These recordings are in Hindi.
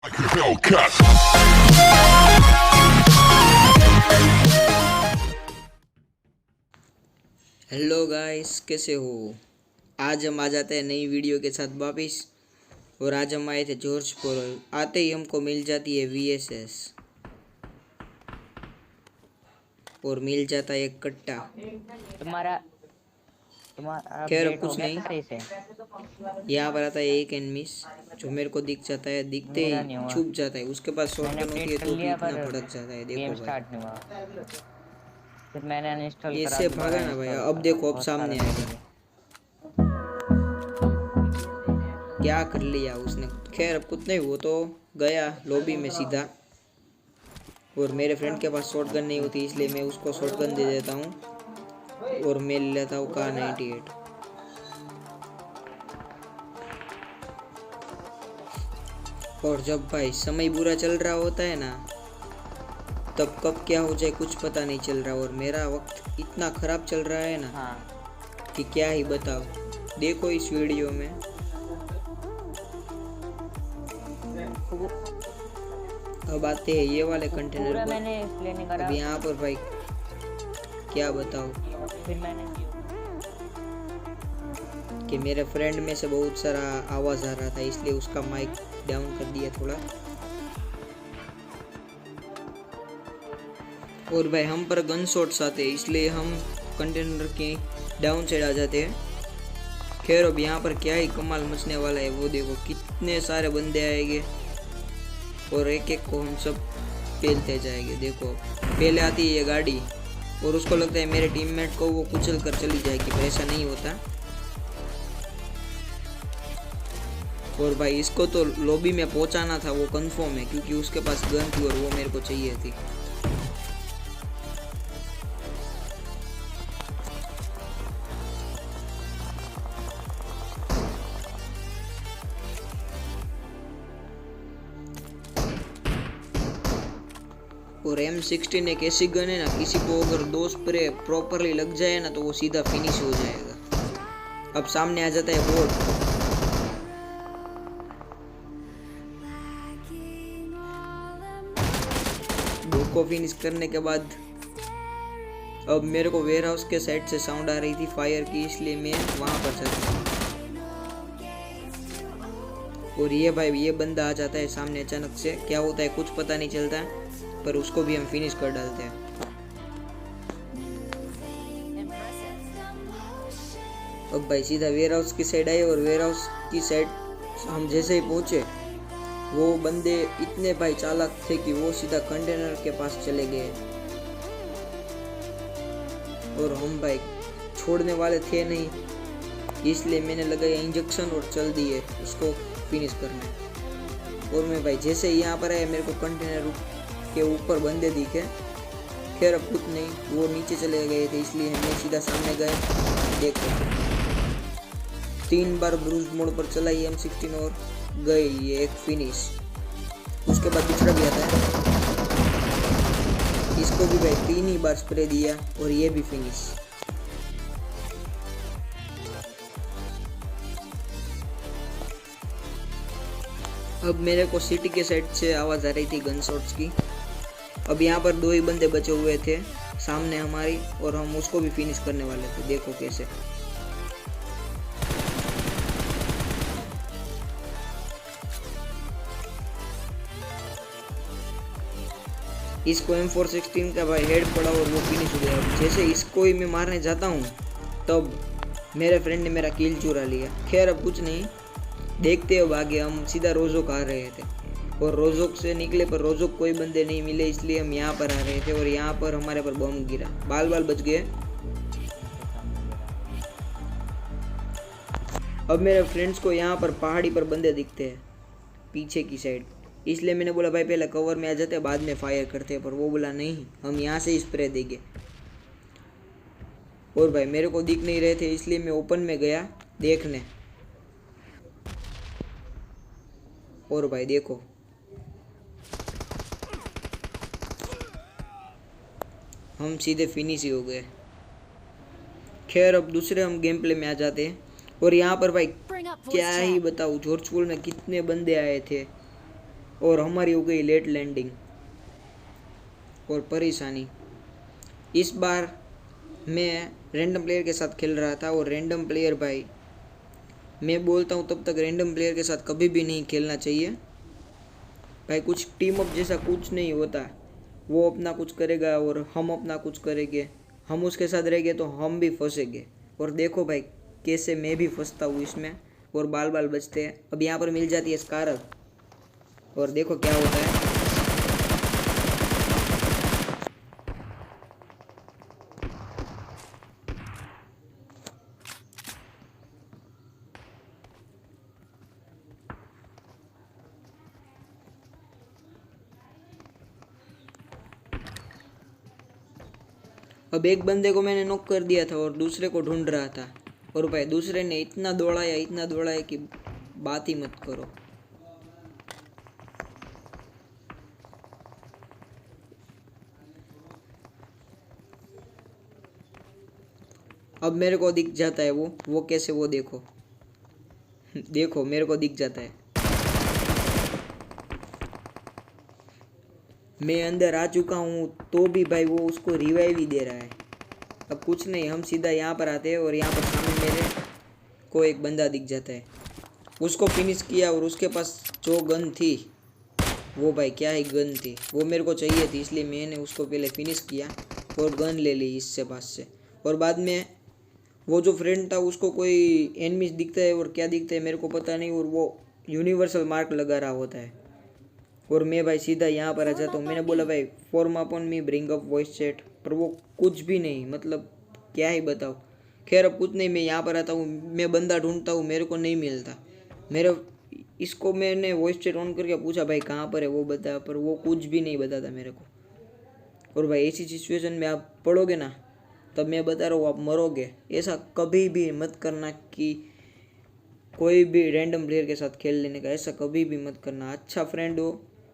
हेलो गाइस, कैसे हो। आज हम आ जाते हैं नई वीडियो के साथ वापिस। और आज हम आए थे जॉर्जपुर। आते ही हमको मिल जाती है वीएसएस और मिल जाता है एक कट्टा। तुम्हारा तुम्हारा खैर, अब अपडेट हो कुछ गया नहीं। सही से? यहाँ पर आता है एक एंड मिस, जो मेरे को दिख जाता है, दिखते मेरा ही नहीं हुआ। छुप जाता है। उसके पास मैंने शॉटगन होती है अपडेट कर तो भी लिया इतना पर भड़क जाता है। गेम देखो भाई, स्टार्ट नहीं हुआ। फिर मैंने अनइंस्टॉल करा, ऐसे दोबारा भागा ना भाई। इंस्टॉल अब करा, देखो, अब बहुत सारा सामने दिन आएगा। लगे। क्या कर लिया उसने। खैर, अब कुछ नहीं, वो तो गया लॉबी में सीधा। और मेरे फ्रेंड के पास शॉटगन नहीं होती, इसलिए मैं उसको शॉटगन दे देता हूँ और मैं ले लेता हूँ कार 98। और जब भाई समय बुरा चल रहा होता है ना, तब कब क्या हो जाए कुछ पता नहीं चल रहा। और मेरा वक्त इतना खराब चल रहा है ना हाँ, कि क्या ही बताओ। देखो इस वीडियो में। अब आते हैं ये वाले कंटेनर पूरा पर। मैंने प्ले नहीं करा। अब यहाँ पर भाई क्या बताओ फिर मैंने कि मेरे फ्रेंड में से बहुत सारा आवाज़ आ रहा था, इसलिए उसका माइक डाउन कर दिया थोड़ा। और भाई हम पर गन शॉट्स आते हैं, इसलिए हम कंटेनर के डाउन साइड आ जाते हैं। खैर, अब यहाँ पर क्या ही कमाल मचने वाला है वो देखो। कितने सारे बंदे आएंगे और एक एक को हम सब पेलते जाएंगे। देखो, पहले आती है ये गाड़ी और उसको लगता है मेरे टीममेट को वो कुचल कर चली जाएगी, पर ऐसा नहीं होता। और भाई इसको तो लॉबी में पहुंचाना था, वो कंफर्म है, क्योंकि उसके पास गन थी और वो मेरे को चाहिए थी। और M16 एक ऐसी गन है ना, किसी को अगर दो स्प्रे प्रॉपरली लग जाए ना तो वो सीधा फिनिश हो जाएगा। अब सामने आ जाता है बोट। बोट को फिनिश करने के बाद अब मेरे को वेयर हाउस के साइड से साउंड आ रही थी फायर की, इसलिए मैं वहां पर चलता हूँ। और ये भाई, ये बंदा आ जाता है सामने अचानक से। क्या होता है कुछ पता नहीं चलता, पर उसको भी हम फिनिश कर डालते हैं। अब भाई सीधा वेयर हाउस की साइड आए और वेयर हाउस की साइड हम जैसे ही पहुंचे, वो बंदे इतने भाई चालाक थे कि वो सीधा कंटेनर के पास चले गए। और हम भाई छोड़ने वाले थे नहीं, इसलिए मैंने लगाया इंजेक्शन और चल दिए उसको फिनिश करने। और मैं भाई जैसे ही यहाँ पर आया, मेरे को कंटेनर के ऊपर बंदे दिखे। खैर, अब कुछ नहीं, वो नीचे चले गए थे, इसलिए मैं सीधा सामने गए। देखो, 3 बार ब्रूज मोड पर चलाई M16 और गई ये एक फिनिश। उसके बाद दूसरा भी आता है, इसको भी भाई 3 ही बार स्प्रे दिया और ये भी फिनिश। अब मेरे को सिटी के साइड से आवाज आ रही थी गन शॉट्स की। अब यहाँ पर 2 ही बंदे बचे हुए थे सामने हमारी, और हम उसको भी फिनिश करने वाले थे। देखो कैसे। इसको M416 का भाई हेड पड़ा और वो फिनिश हो गया। जैसे इसको ही मैं मारने जाता हूँ, तब मेरे फ्रेंड ने मेरा किल चुरा लिया। खैर, अब कुछ नहीं, देखते हो आगे। हम सीधा रोजोक आ रहे थे और रोजोक से निकले, पर रोजोक कोई बंदे नहीं मिले, इसलिए हम यहाँ पर आ रहे थे। और यहाँ पर हमारे पर बम गिरा, बाल बाल बच गए। अब मेरे फ्रेंड्स को यहाँ पर पहाड़ी पर बंदे दिखते हैं पीछे की साइड, इसलिए मैंने बोला भाई पहले कवर में आ जाते हैं, बाद में फायर करते हैं। पर वो बोला नहीं, हम यहाँ से ही स्प्रे देंगे। और भाई मेरे को दिख नहीं रहे थे, इसलिए मैं ओपन में गया देखने। और भाई देखो, हम सीधे फिनिश ही हो गए। खैर, अब दूसरे हम गेम प्ले में आ जाते हैं। और यहाँ पर भाई क्या ही बताऊँ, जॉर्जपुर में कितने बंदे आए थे। और हमारी हो गई लेट लैंडिंग और परेशानी। इस बार मैं रैंडम प्लेयर के साथ खेल रहा था और रैंडम प्लेयर भाई, मैं बोलता हूँ तब तक रैंडम प्लेयर के साथ कभी भी नहीं खेलना चाहिए भाई। कुछ टीम अप जैसा कुछ नहीं होता। वो अपना कुछ करेगा और हम अपना कुछ करेंगे, हम उसके साथ रहेंगे तो हम भी फंसेंगे। और देखो भाई कैसे मैं भी फंसता हूँ इसमें और बाल बाल बचते हैं। अब यहाँ पर मिल जाती है स्कारल और देखो क्या होता है। अब एक बंदे को मैंने नॉक कर दिया था और दूसरे को ढूंढ रहा था और भाई दूसरे ने इतना दौड़ाया कि बात ही मत करो। अब मेरे को दिख जाता है वो कैसे, वो देखो देखो मेरे को दिख जाता है। मैं अंदर आ चुका हूँ तो भी भाई वो उसको रिवाइव ही दे रहा है। अब कुछ नहीं, हम सीधा यहाँ पर आते हैं और यहाँ पर सामने मेरे को एक बंदा दिख जाता है। उसको फिनिश किया और उसके पास जो गन थी वो भाई क्या ही गन थी, वो मेरे को चाहिए थी, इसलिए मैंने उसको पहले फिनिश किया और गन ले ली इससे पास से। और बाद में वो जो फ्रेंड था उसको कोई एनिमीज दिखता है और क्या दिखता है मेरे को पता नहीं, और वो यूनिवर्सल मार्क लगा रहा होता है और मैं भाई सीधा यहाँ पर आ जाता हूँ। मैंने बोला भाई form upon me bring up voice chat, पर वो कुछ भी नहीं, मतलब क्या ही बताओ। खैर अब कुछ नहीं, मैं यहाँ पर आता हूँ, मैं बंदा ढूंढता हूँ, मेरे को नहीं मिलता। मेरे इसको मैंने वॉइस चैट ऑन करके पूछा भाई कहाँ पर है वो बता, पर वो कुछ भी नहीं बताता मेरे को। और भाई ऐसी सिचुएशन में आप पढ़ोगे ना, तब मैं बता रहा हूँ आप मरोगे। ऐसा कभी भी मत करना कि कोई भी रैंडम प्लेयर के साथ खेल लेने का, ऐसा कभी भी मत करना। अच्छा फ्रेंड हो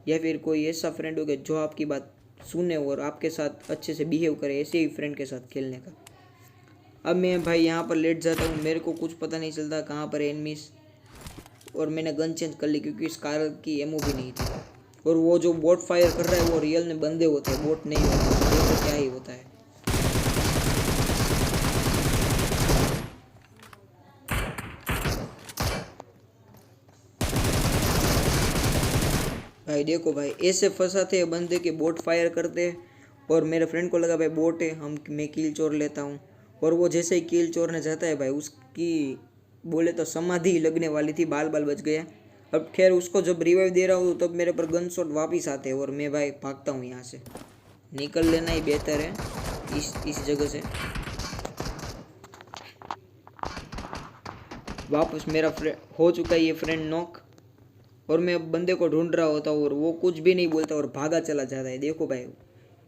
या फिर कोई ऐसा फ्रेंड हो कि जो आपकी बात सुने और आपके साथ अच्छे से बिहेव करे, ऐसे ही फ्रेंड के साथ खेलने का। अब मैं भाई यहाँ पर लेट जाता हूँ, मेरे को कुछ पता नहीं चलता कहाँ पर एनिमीज, और मैंने गन चेंज कर ली क्योंकि इस कार की एमओ भी नहीं थी। और वो जो बोट फायर कर रहा है वो रियल में बंदे होते हैं, बोट नहीं होते। देखो क्या ही होता है। भाई देखो भाई ऐसे फंसाते हैं बंदे के, बोट फायर करते हैं और मेरे फ्रेंड को लगा भाई बोट है, मैं कील चोर लेता हूँ। और वो जैसे ही कील चोरने जाता है भाई उसकी बोले तो समाधि लगने वाली थी, बाल बाल बच गया। अब खैर उसको जब रिवाइव दे रहा हूँ तब मेरे पर गन शॉट वापिस आते हैं और मैं भाई भागता हूँ यहाँ से। निकल लेना ही बेहतर है इस जगह से। वापस मेरा हो चुका है ये फ्रेंड नॉक और मैं बंदे को ढूंढ रहा होता हूँ और वो कुछ भी नहीं बोलता और भागा चला जाता है। देखो भाई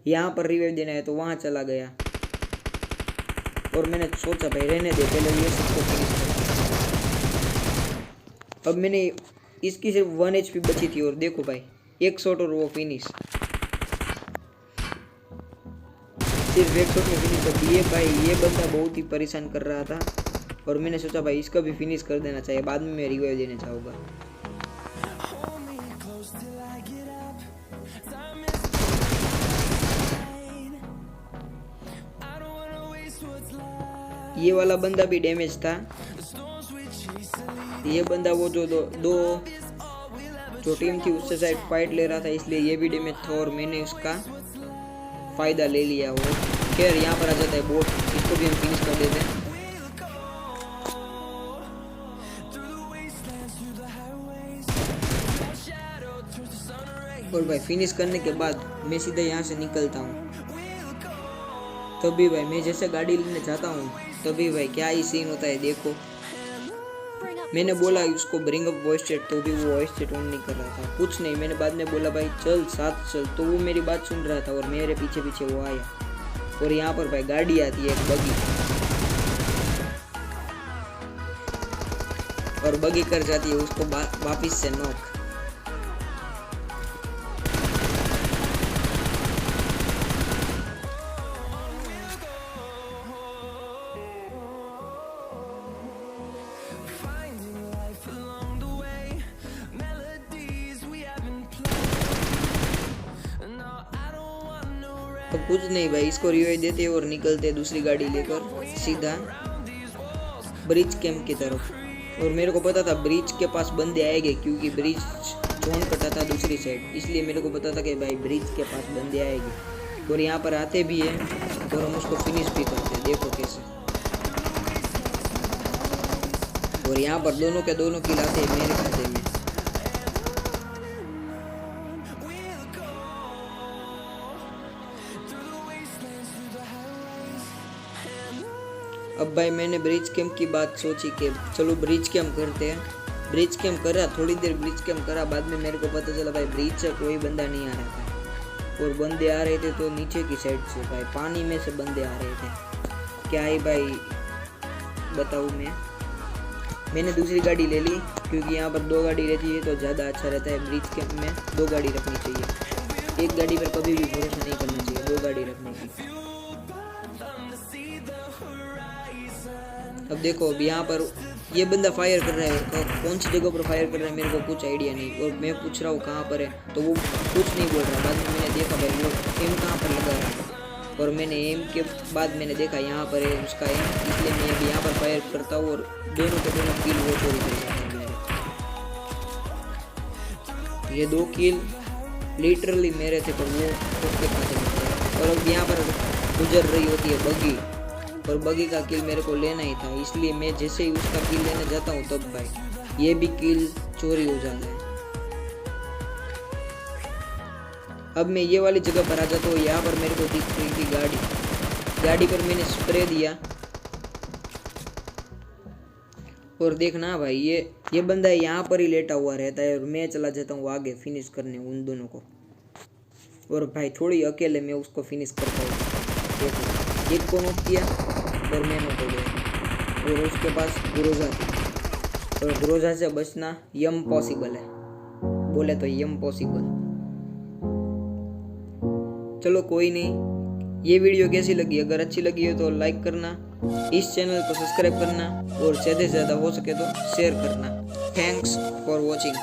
यहाँ पर रिवाइव देना है तो वहाँ चला गया और मैंने सोचा भाई रहने दे, पहले ये सबको फिनिश कर। अब मैंने इसकी सिर्फ 1 HP बची थी और देखो भाई एक शॉट और वो फिनिश, सिर्फ एक शॉट में फिनिश कर दी। भाई ये बंदा बहुत ही परेशान कर रहा था और मैंने सोचा भाई इसका भी फिनिश कर देना चाहिए, बाद में मैं रिवाइव देने जाऊँगा। ये वाला बंदा भी डैमेज था। ये बंदा वो जो दो जो टीम थी उससे शायद फाइट ले रहा था, इसलिए ये भी डैमेज था और मैंने उसका फायदा ले लिया। वो खैर यहाँ पर आ जाता है बोट, इसको भी हम फिनिश कर देते हैं। और भाई फिनिश करने के बाद मैं सीधे यहाँ से निकलता हूँ। तभी भाई मैं जैसे गाड़ी लेने जाता हूँ तभी भाई क्या ही सीन होता है। देखो मैंने बोला उसको ब्रिंग अप वॉइस चैट, तो भी वो वॉइस चैट ऑन नहीं कर रहा था। कुछ नहीं, मैंने बाद में बोला भाई चल साथ चल, तो वो मेरी बात सुन रहा था और मेरे पीछे पीछे वो आया। और यहाँ पर भाई गाड़ी आती है एक बगी और बगी कर जाती है उसको वापिस से नॉक। अब कुछ नहीं भाई, इसको रिवाइव देते और निकलते दूसरी गाड़ी लेकर सीधा ब्रिज कैंप की तरफ। और मेरे को पता था ब्रिज के पास बंदे आएंगे क्योंकि ब्रिज जोन कटा था दूसरी साइड, इसलिए मेरे को पता था कि भाई ब्रिज के पास बंदे आएंगे। और यहाँ पर आते भी हैं और हम उसको फिनिश भी करते हैं, देखो कैसे। और यहाँ पर दोनों के दोनों किल आते हैं मेरे खाते में। अब भाई मैंने ब्रिज कैंप की बात सोची कि चलो ब्रिज कैंप करते हैं। ब्रिज कैंप करा, थोड़ी देर ब्रिज कैंप करा, बाद में मेरे को पता चला भाई ब्रिज से कोई बंदा नहीं आ रहा था और बंदे आ रहे थे तो नीचे की साइड से, भाई पानी में से बंदे आ रहे थे। क्या ही भाई बताऊँ मैंने दूसरी गाड़ी ले ली क्योंकि यहाँ पर 2 गाड़ी रहती है तो ज़्यादा अच्छा रहता है। ब्रिज कैंप में 2 गाड़ी रखनी चाहिए, एक गाड़ी पर कभी भी भरोसा नहीं करना चाहिए, 2 गाड़ी रखने की। अब देखो अब यहाँ पर ये बंदा फायर कर रहा है, कौन सी जगह पर फायर कर रहा है मेरे को कुछ आइडिया नहीं। और मैं पूछ रहा हूँ कहाँ पर है तो वो कुछ नहीं बोल रहा। बाद में मैंने देखा भाई वो एम कहाँ पर लगा रहा है और मैंने एम के बाद मैंने देखा यहाँ पर है उसका एम, इसलिए मैं अभी यहाँ पर फायर करता हूँ और दोनों के दोनों किल वो चोरी कर जाते हैं मेरे। ये 2 किल लिटरली मेरे थे पर वो उसके खाते में थे। और अब यहाँ पर गुजर रही होती है बगी और बगी का किल मेरे को लेना ही था, इसलिए मैं जैसे ही उसका किल लेने जाता हूँ तब भाई ये भी किल चोरी हो जाता है। अब मैं ये वाली जगह पर आ जाता हूँ, यहाँ पर मेरे को दिख रही थी गाड़ी पर मैंने स्प्रे दिया और देखना भाई ये बंदा यहाँ पर ही लेटा हुआ रहता है और मैं चला जाता हूँ आगे फिनिश करने उन दोनों को। और भाई थोड़ी अकेले मैं उसको फिनिश करता हूँ, देखो एक को नॉक किया और मैं नॉक हो गया। और उसके पास ग्रोजा थी और ग्रोजा से बचना यम पॉसिबल है, बोले तो यम पॉसिबल। चलो कोई नहीं, ये वीडियो कैसी लगी, अगर अच्छी लगी हो तो लाइक करना, इस चैनल को सब्सक्राइब करना और ज़्यादा से ज़्यादा हो सके तो शेयर करना। Thanks for watching.